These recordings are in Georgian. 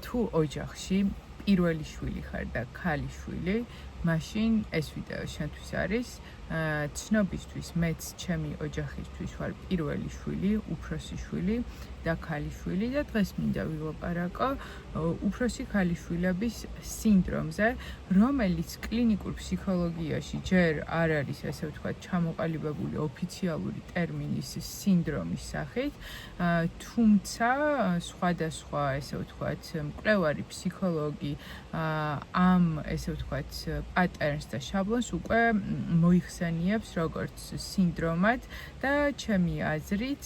თუ ოჯახში პირველი შვილი ხარ და ქალიშვილი, მაშინ ეს ვიდეო შენთვის არის. ცნობისთვის მეც ჩემი ოჯახისთვის ვარ პირველი შვილი, უფროსი შვილი და ქალიშვილი და დღეს მინდა ვილაპარაკო უფროსი ქალიშვილების სინდრომზე, რომელიც კლინიკურ ფსიქოლოგიაში ჯერ არ არის, ასე ვთქვათ, ჩამოყალიბებული ოფიციალური ტერმინის სინდრომის სახით, თუმცა სხვადასხვა, ესე ვთქვათ, მკვლევარი ფსიქოლოგი ამ, ესე ვთქვათ, პატერნს და შაბლონს უკვე მოიხსენიებს როგორც სინდრომად და ჩემი აზრით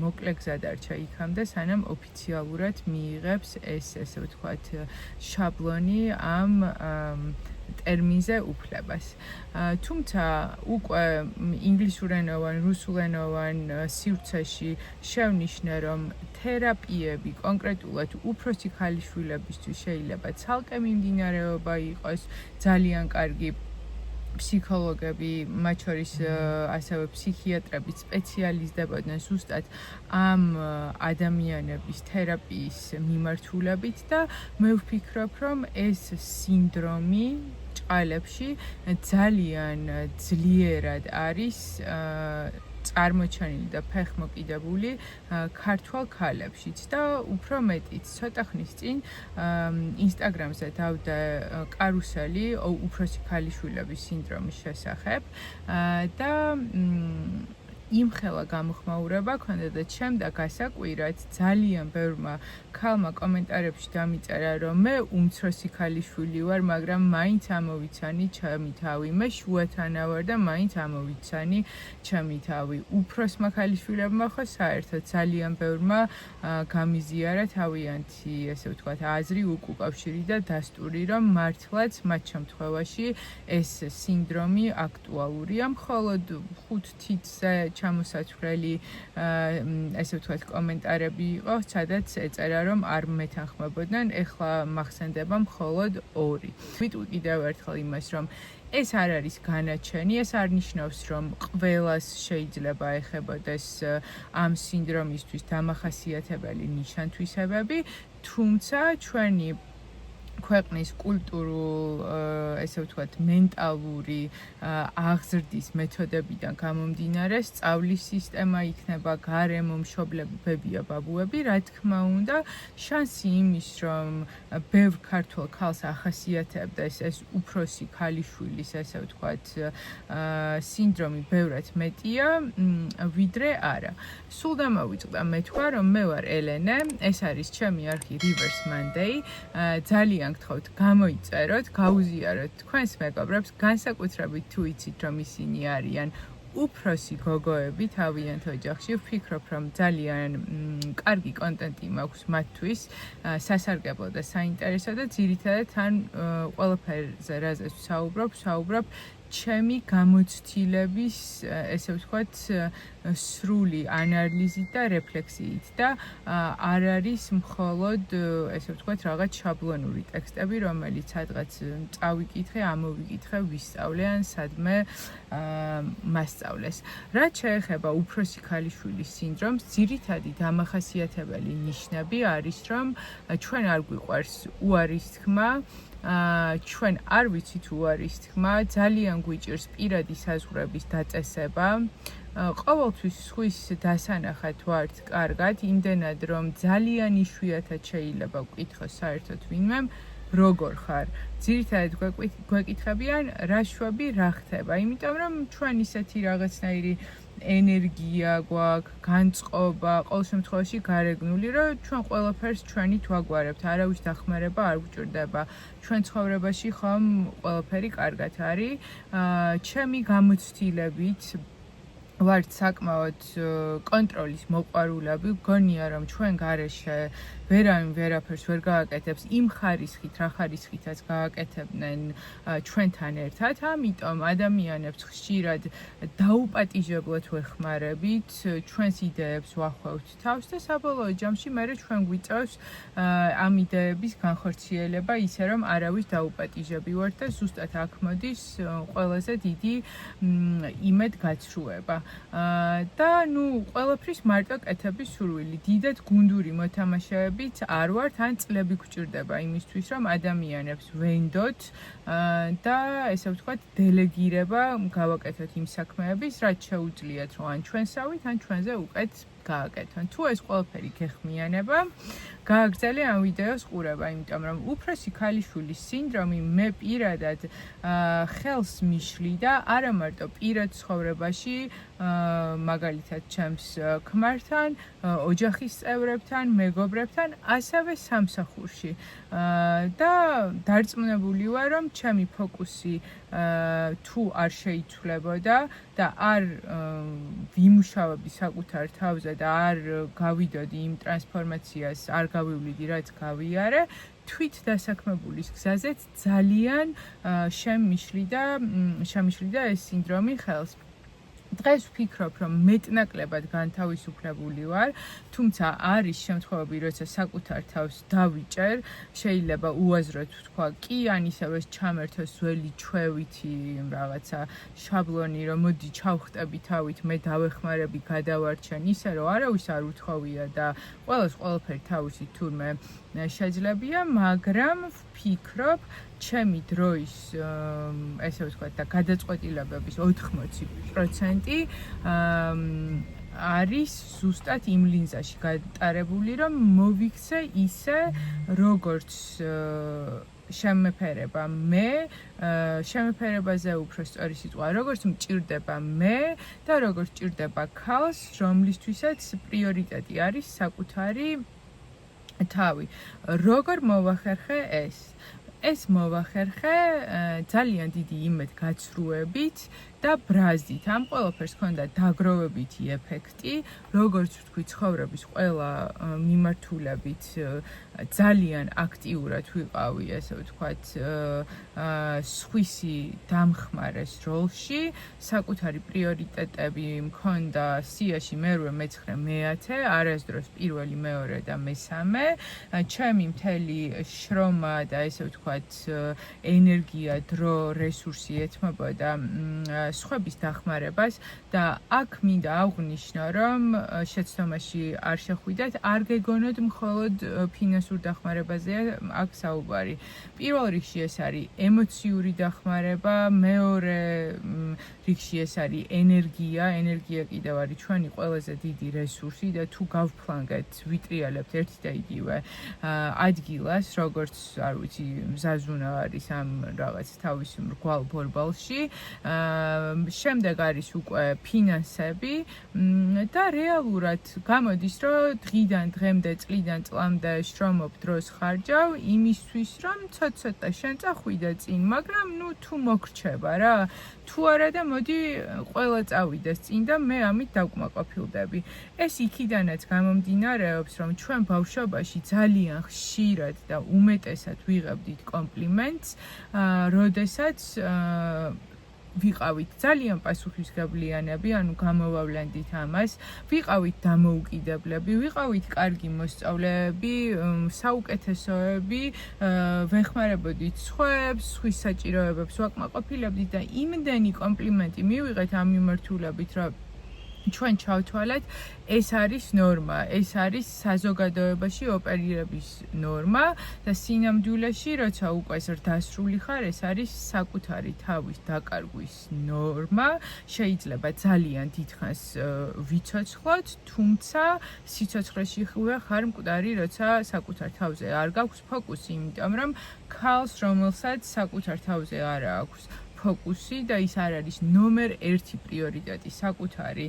მოკლე გზა დარჩა იქამდე, სანამ ოფიციალურად მიიღებს ეს, ესე ვთქვათ, შაბლონი ამ ტერმინზე უფლებას. თუმცა უკვე ინგლისურენოვან, რუსულენოვან სივრცეში შევნიშნე, რომ თერაპიები კონკრეტულად უფროსი ქალიშვილებისთვის შეიძლება ცალკე მიმდინარეობა იყოს, ძალიან კარგი ფსიქოლოგები, მათ შორის ასევე ფსიქიატრებიც სპეციალიზდებოდნენ ზუსტად ამ ადამიანების თერაპიის მიმართულებით და მე ვფიქრობ, რომ ეს სინდრომი ჭყალებში ძალიან ძლიერად არის წარმოჩენილი და ფეხმოკიდებული ქართველ ქალებშიც და უფრო მეტიც ცოტა ხნის წინ ინსტაგრამზე დავდე კარუსელი უფროსი ქალიშვილების სინდრომის შესახებ და იმხელა გამოხმაურება ქონდა და ჩემ და გასაკვირად ძალიან ბევრმა ქალმა კომენტარებში დამიწერა, რომ მე უმცროსი ქალიშვილი ვარ, მაგრამ მაინც ამოვიცანი ჩემი თავი. მე შუათანა ვარ და მაინც ამოვიცანი ჩემი თავი. უფროსმა ქალიშვილებმა ხო საერთოდ ძალიან ბევრმა გამიზიარა თავიანთი, ესე ვთქვათ, აზრი, უკავშირი და დასტური, რომ მართლაც მათ შემთხვევაში ეს სინდრომი აქტუალურია. მხოლოდ 5 თითზე ჩამოსაცვლელი, ესე ვთქვათ, კომენტარები იყო, სადაც ეწერა, რომ არ მეთანხმებოდნენ, ეხლა მახსენდება მხოლოდ 2. ვიტყვი კიდევ ერთხელ იმას, რომ ეს არ არის განაჩენი, ეს არ ნიშნავს, რომ ყველას შეიძლება ეხებოდეს ამ სინდრომისთვის დამახასიათებელი ნიშან-თვისებები, თუმცა ჩვენი ქვეყნის კულტურულ, ესე ვთქვათ, მენტალური აღზრდის მეთოდებიდან გამომდინარე, სწავლის სისტემა იქნება, გარემო მშობლებია ბაბუები, რა თქმა უნდა, შანსი იმის, რომ ბევრ ქართველ ქალს ახასიათებდეს ეს უფროსი ქალიშვილის, ესე ვთქვათ, სინდრომი ბევრად მეტია, ვიდრე არა. სულ დამოვიწყდა მეთქვა, რომ მე ვარ ელენე, ეს არის ჩემი არხი Reverse Monday, ძალიან გთხოვთ, გამოიწეროთ, გაუზიაროთ თქვენს მეგობრებს, განსაკუთრებით თუ იცით, რომ ისინი არიან უფროსი გოგოები თავიანთ ოჯახში. ვფიქრობ, რომ ძალიან კარგი კონტენტი მაქვს მათთვის, სასარგებლო და საინტერესო და ძირითადად თან ყველაფერზე, რაზეც ვსაუბრობ, ჩემი გამოცდილების, ესე ვთქვათ, სრული ანალიზით და რეფლექსიით და არ არის მხოლოდ, ესე ვთქვათ, რაღაც შაბლონური ტექსტები, რომელიც სადღაც წავიკითხე, ამოვიკითხე, ვისწავლე ან სადმე მასწავლეს. რაც შეეხება უფროსი ქალიშვილის სინდრომს, ძირითადი დამახასიათებელი ნიშნები არის, რომ ჩვენ არ გვიყვარს უარის თქმა, ჩვენ არ ვიცით უარის თქმა, ძალიან გვიჭირს პირადი საზღვრების დაწესება, ყოველთვის სხვის დასანახად ვართ კარგად, იმდენად რომ ძალიან იშვიათად შეიძლება ვკითხოს საერთოდ ვინმემ, როგორ ხარ. ძირითადად გვეკითხებიან, რა შვები, რა ხდება, იმიტომ რომ ჩვენ ისეთი რაღაცნაირი ენერგია გვაქვს, განწყობა, ყოველ შემთხვევაში გარეგნული, რომ ჩვენ ყველაფერს ჩვენით ვაგვარებთ, არავის დახმარება არ გვჭირდება. ჩვენ ცხოვრებაში ხომ ყველაფერი კარგად არის. ჩემი გამოცდილებით ვართ საკმაოდ კონტროლის მოყვარულები, გონია რომ ჩვენ გარეშე ვერავინ ვერაფერს ვერ გააკეთებს იმ ხარისხით, რა ხარისხითაც გააკეთებდნენ ჩვენთან ერთად, ამიტომ ადამიანებს ხშირად დაუპატიჟებლად ვეხმარებით, ჩვენს იდეებს ვახვევთ თავს და საბოლოო ჯამში მერე ჩვენ გვიწევს ამ იდეების განხორციელება, ისე რომ არავის დაუპატიჟები ვართ და ზუსტად აქ მოდის ყველაზე დიდი იმედგაცრუება. და ნუ ყველაფრის მარტო კეთების სურვილი. დიდად გუნდური მოთამაშეებით არ ვართ, ან წლები გვჭირდება იმისთვის, რომ ადამიანებს ვენდოთ და ესე ვთქვათ, დელეგირება გავაკეთოთ იმ საქმეების, რაც შეუძლიათ, რომ ან ჩვენსავით, ან ჩვენზე უკეთ გააკეთონ. თუ ეს ყველაფერი გეხმიანება, გააგრძელე ამ ვიდეოს ყურება, იმიტომ რომ უფროსი ქალიშვილის სინდრომი მე პირადად ხელს მიშლი და არა მარტო პირად ცხოვრებაში, მაგალითად ჩემს ქმართან, ოჯახის წევრებთან, მეგობრებთან, ასევე სამსახურში. და დარწმუნებული ვარ, რომ ჩემი ფოკუსი თუ არ შეიცვლებოდა და არ ვიმუშავებდი საკუთარ თავზე და არ გავიდოდი იმ ტრანსფორმაციას, არ გავივლიდი, რაც გავიარე, თვით დასაქმებულის გზაზეც ძალიან შემიშლიდა ეს სინდრომი ხელს. დღეს ვფიქრობ, რომ მეტნაკლებად განთავისუფლებული ვარ, თუმცა არის შემთხვევები, როცა საკუთარ თავს დავიჭერ, შეიძლება უაზროდ ვთქვა, კი, ან ისევე ჩამერთოს ძველი ჩვევითი რაღაცა შაბლონი, რომ მოდი ჩავხტები თავით, მე დავეხმარები, გადავარჩენ, ისე რომ არავის არ უთხოვია და ყველას ყველაფერი თავისი თურმე შეძლებია, მაგრამ ვფიქრობ, ჩემი დროის ესე ვთქვათ და გადაწყვეტილებების 80% არის ზუსტად იმ ლინზაში გატარებული, რომ მოვიქცე ისე, როგორც შემეფერება მე, შემეფერებაზე უფრო სწორი სიტყვა, როგორც მჭირდება მე და როგორც ჭირდება ქალს, რომლისთვისაც პრიორიტეტი არის საკუთარი თავი. როგორ მოვახერხე ეს? ეს მოვახერხე ძალიან დიდი იმედგაცრუებით და ბრაზდით. ამ ყველაფერს ჰქონდა დაგროვებითი ეფექტი, როგორც ვთქვი, ცხოვრების ყველა მიმართულებით ძალიან აქტიურად ვიყავი, ესე ვთქვათ, სხვისი დამხმარეს როლში, საკუთარი პრიორიტეტები მქონდა სიაში მერვე, მეცხრე, მეათე, არასდროს პირველი, მეორე და მესამე. ჩემი მთელი შრომა და ესე ვთქვათ, ენერგია, დრო, რესურსი ეთმობოდა სხვების დახმარებას და აქ მინდა აღვნიშნო, რომ შეცდომაში არ შეხვიდეთ, არ გეგონოთ მხოლოდ ფინანსურ დახმარებაზეა აქ საუბარი. პირველ რიგში ეს არის ემოციური დახმარება, მეორე რიგში ეს არის ენერგია, ენერგია კიდევ არის ჩვენი ყველაზე დიდი რესურსი და თუ გავფლანგეთ, ვიტრიალებთ ერთი და იგივე ადგილას, როგორც არ ვიცი, მზაზუნა არის ამ რაღაც თავის მრგვალ ბორბალში, შემდეგ არის უკვე ფინანსები და რეალურად გამოდის, რომ დღიდან დღემდე, წლიდან წლამდე შრომობ, დროს ხარჯავ იმისთვის, რომ ცოტ-ცოტა შენ წახვიდე წინ, მაგრამ ნუ თუ მოგრჩება რა, თუ არა და მოდი ყველა წავიდეს წინ და მე ამით დავკმაყოფილდები. ეს იქიდანაც გამომდინარეობს, რომ ჩვენ ბავშვობაში ძალიან ხშირად და უმეტესად ვიღებდით კომპლიმენტს, როდესაც ვიყავით ძალიან პასუხისმგებლიანები, ანუ გამოვავლენდით ამას, ვიყავით დამოუკიდებლები, ვიყავით კარგი მოსწავლეები, საუკეთესოები, ვეხმარებოდით სხვებს, სხვის საჭიროებებს ვაკმაყოფილებდით და იმდენი კომპლიმენტი მივიღეთ ამ მიმართულებით, რომ ჩვენ ჩავთვალეთ, ეს არის ნორმა, ეს არის საზოგადოებაში ოპერირების ნორმა და სინამდვილეში, როცა უკვე ზრდასრული ხარ, ეს არის საკუთარი თავის დაკარგვის ნორმა. შეიძლება ძალიან დიდხანს ვიცოცხლოთ, თუმცა სიცოცხლეში ხარ მკვდარი, როცა საკუთარ თავზე არ გაქვს ფოკუსი, იმიტომ რომ ქალს, რომელსაც საკუთარ თავზე არ აქვს ფოკუსი და ის არ არის ნომერ 1 პრიორიტეტი საკუთარი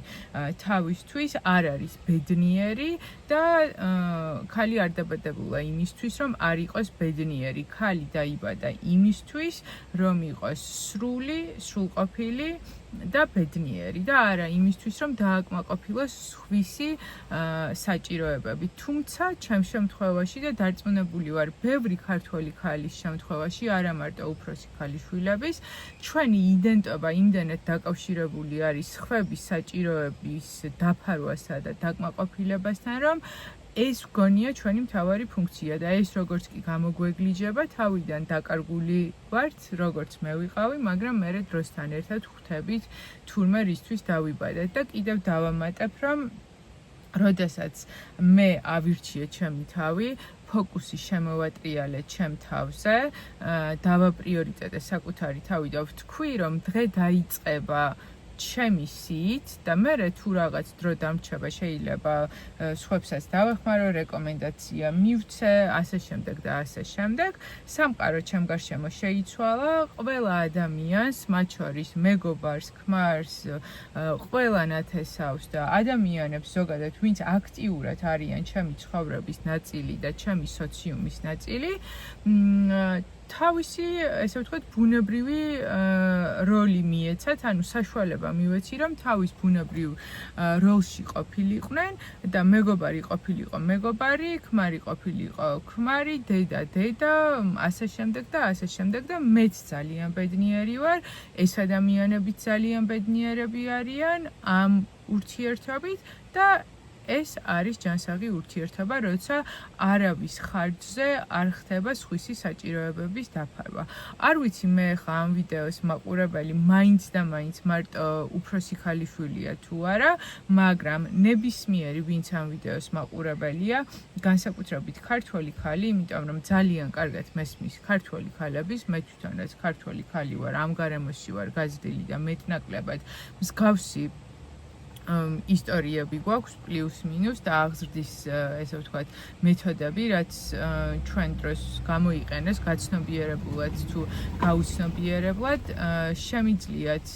თავისთვის, არ არის ბედნიერი და ქალი არ დაბადებულა იმისთვის, რომ არ იყოს ბედნიერი. ქალი დაიბადა იმისთვის, რომ იყოს სრული, სრულყოფილი და ბედნიერი და არა იმისთვის, რომ დააკმაყოფილოს სხვისი საჭიროებები. თუმცა, ჩემ შემთხვევაში და დარწმუნებული ვარ, ბევრი ქართველი ქალის შემთხვევაში, არა მარტო უფროსი ქალიშვილების, ჩვენი იდენტობა იმდენად დაკავშირებული არის სხვების საჭიროების დაფარვასა და დაკმაყოფილებასთან, რომ ეს გონია ჩვენი მთავარი ფუნქცია და ეს როგორც კი გამოგვეგლიჯება, თავიდან დაკარგული ვართ, როგორც მე ვიყავი, მაგრამ მე დროსთან ერთად ხვდებით თურმე რისთვის დავიბადეთ და კიდევ დავამატებ, რომ როდესაც მე ავირჩიე ჩემი თავი, ფოკუსი შემოვატრიალე ჩემ თავზე, დავაპრიორიტეტე საკუთარი თავი და ვთქვი, რომ დღე დაიწყება ჩემი სიით და მე თუ რაღაც დრო დამრჩება შეიძლება სხვებსაც დავეხმარო, რეკომენდაცია მივცე, ასე შემდეგ და ასე შემდეგ. სამყარო ჩემ გარშემო შეიცვალა, ყველა ადამიანს, მათ შორის მეგობარს, ქმარს, ყველა ნათესავს და ადამიანებს ზოგადად, ვინც აქტიურად არიან ჩემი ცხოვრების ნაწილი და ჩემი სოციუმის ნაწილი, თავისი, ესე ვთქვათ, ბუნებრივი როლი მიეცათ, ანუ საშუალება მივეცი, რომ თავის ბუნებრივ როლში ყოფილიყვნენ და მეგობარი ყოფილიყო მეგობარი, ქმარი ყოფილიყო ქმარი, დედა, ასე შემდეგ და მეც ძალიან ბედნიერი ვარ, ეს ადამიანებიც ძალიან ბედნიერები არიან ამ ურთიერთობით და ეს არის ჯანსაღი ურთიერთობა, როცა არავის ხარჯზე არ ხდება სხვისი საჭიროებების დაფარვა. არ ვიცი მე ხა ამ ვიდეოს მაყურებელი მაინც და მაინც მარტო უფროსი ქალიშვილია თუ არა, მაგრამ ნებისმიერი ვინც ამ ვიდეოს მაყურებელია, განსაკუთრებით ქართველი ქალი, იმიტომ რომ ძალიან კარგად მესმის ქართველი ქალების, მე თვითონაც ქართველი ქალი ვარ, ამ გარემოში ვარ გაზრდილი და მეტნაკლებად მსგავსი ისტორიები გვაქვს პლუს მინუს და აღზრდის ესე ვთქვათ მეთოდები, რაც ჩვენ დროს გამოიყენეს გაცნობიერებულად თუ გაუცნობიერებლად, შემიძლიათ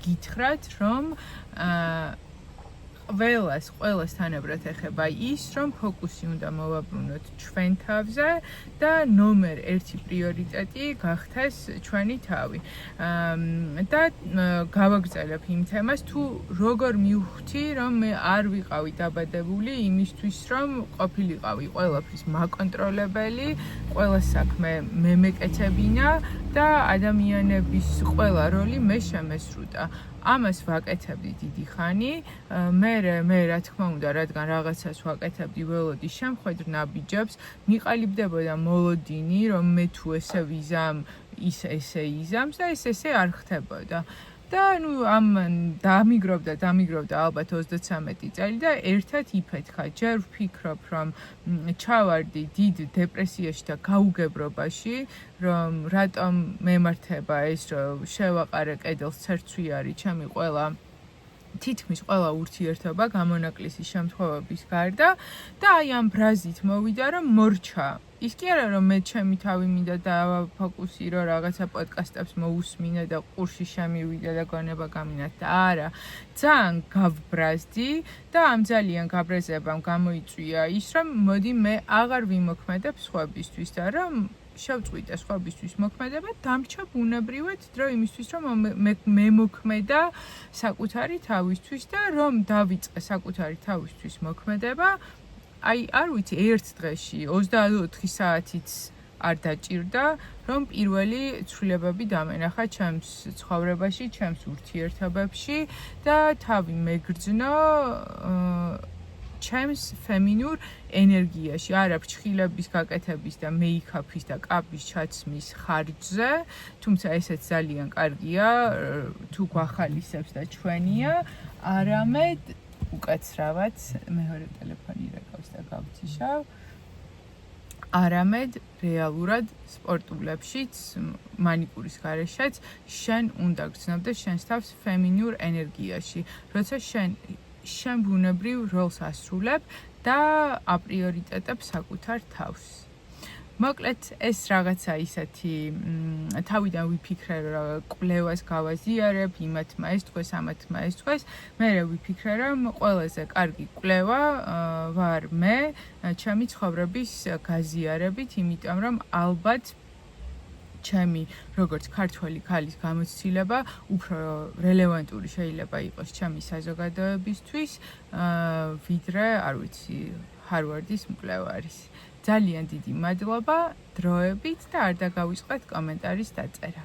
გითხრათ, რომ ყველას თანაბრად ეხება ის, რომ ფოკუსი უნდა მოვაბრუნოთ ჩვენ თავზე და ნომერ 1 პრიორიტეტი გახდეს ჩვენი თავი. და გავაგრძელებ იმ თემას, თუ როგორ მივხვდი, რომ მე არ ვიყავი დაბადებული იმისთვის, რომ ყოფილიყავი ყველაფრის მაკონტროლებელი, ყველა საქმე მე მეკეთებინა და ადამიანების ყველა როლი მე შემესრუტა. ამას ვაკეთებდი დიდი ხანი, მე რა თქმა უნდა, რადგან რაღაცას ვაკეთებდი, ველოდი შემხედრ ნაბიჯებს, მიყალიბდებოდა მოლოდინი, რომ მე თუ ესე ვიზამ, ის ესე იზამს და ეს ესე არ ხდებოდა. და ამ დამიგროვდა ალბათ 33 წელი და ერთად იფეთქა. ჯერ ვფიქრობ, რომ ჩავარდი დიდ დეპრესიაში და გაუგებრობაში, რომ რატომ მემართება ეს, რომ შევაყარე კედელს ცერცვი არის ჩემი თითქმის ყველა ურთიერთობა გამონაკლისი შემთხვევების გარდა და აი ამ ბრაზით მოვიდა, რომ მორჩა. ის კი არა, რომ მე ჩემი თავი მინდა დავაფოკუსირო, რაღაცა პოდკასტებს მოусმინე და ყურში შემივიდე და გონება გამინათ და არა, ძალიან გავბრაზდი და ამ ძალიან გაბრაზებამ გამოიწვია ის, რომ მოდი მე აღარ ვიმოქმედებ სხვებისთვის და რომ შევწყვიტე სხვებისთვის მოქმედება, დამრჩა ბუნებრივად დრო იმისთვის, რომ მე მოქმედა საკუთარი თავისთვის და რომ დავიწყე საკუთარი თავისთვის მოქმედება, აი არ ვიცი, ერთ დღეში 24 საათიც არ დაჭირდა, რომ პირველი ცვლილებები დამენახა ჩემს ცხოვრებაში, ჩემს ურთიერთობებში და თავი მეგრძნო ჩემს ფემინურ ენერგიაში, არა ფრჩხილების გაკეთების და მეიქაფის და კაპის ჩაცმის ხარჯზე, თუმცა ესეც ძალიან კარგია, თუ გვახალისებს და ჩვენია, არამედ უკაცრავად, მეორე ტელეფონი რეკავს და გავციშავ, არამედ რეალურად სპორტულებშიც, მანიკურის გარეშეც შენ უნდა გრძნობდეს შენს თავს ფემინურ ენერგიაში, როცა შენ ბუნებრივ როლს ასრულებ და აპრიორიტეტებ საკუთარ თავს. მოკლედ, ეს რაღაცა ისეთი თავიდან ვიფიქრე, რომ კვლევას გავაზიარებ, იმათმა ეს თქვეს, ამათმა ეს თქვეს, მე ვიფიქრე, რომ ყველაზე კარგი კვლევა ვარ მე, ჩემი ცხოვრების გაზიარებით, იმიტომ რომ ალბათ ჩემი როგორც ქართველი ქალის გამოცდილება უფრო რელევანტური შეიძლება იყოს ჩემი საზოგადოებისთვის, ვიდრე, არ ვიცი, ჰარვარდის მკვლევარის. ძალიან დიდი მადლობა დროებით და არ დაგავიწყდეთ კომენტარის დაწერა.